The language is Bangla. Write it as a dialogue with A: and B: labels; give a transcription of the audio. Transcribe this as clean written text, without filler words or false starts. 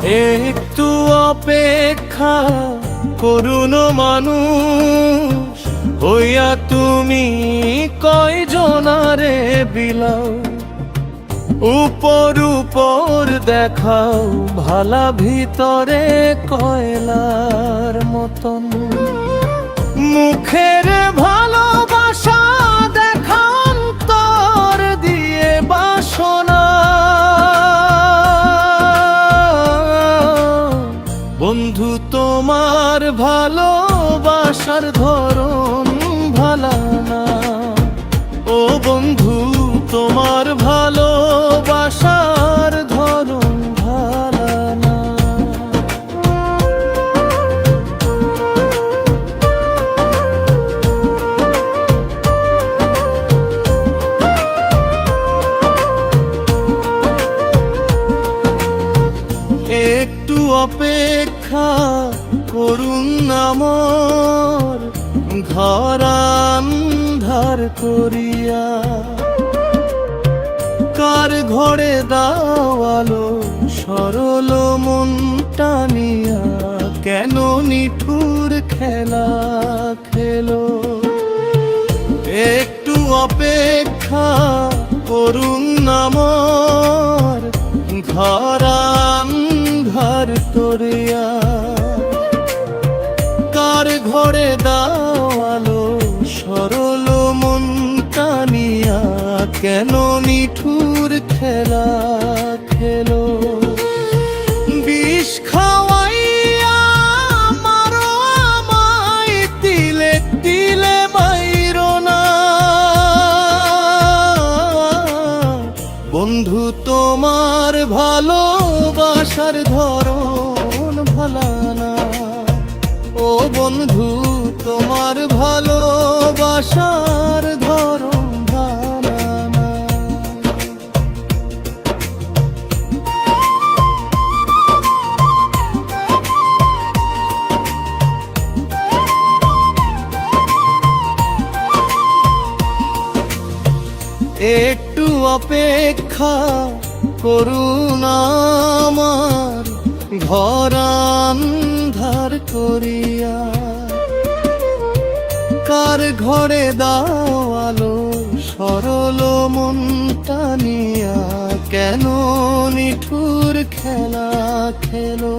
A: একটু অপেক্ষা করুন মানুষ হইয়া, তুমি কয়জনারে বিলাও। উপর উপর দেখাও ভালা, ভিতরে কয়লার মতন। মুখের ভালোবাসা দেখাও, অন্তর দিয়ে বাসনা। বন্ধু তোমার ভালোবাসার ধরন ভালা না। ও বন্ধু তোমার ভালোবাসার ধরন ভালা না। একটু অপেক্ষা করুন আমার, ঘর আন্ধার করিয়া। কার ঘরে দাওয়ালো সরল মন টানিয়া, কেন নিঠুর খেলা খেলো। একটু অপেক্ষা করুন আমার, ঘর আন্ধার করিয়া। কার ঘরে দাওয়ালো সরল মন টানিয়া, কেন নিঠুর খেলা খেলো। বিষ খাওয়াইয়া মারো আমায়, তিলে তিলে মাইরো না। বন্ধু তোমার ভালোবাসার ধরন ভালা না। ও বন্ধু তোমার ভালোবাসার ধরন ভালা না। একটু অপেক্ষা করুন আমার, ঘর আন্ধার করিয়া। কার ঘরে দাওয়ালো সরল মন টানিয়া, কেন নিঠুর খেলা খেলো।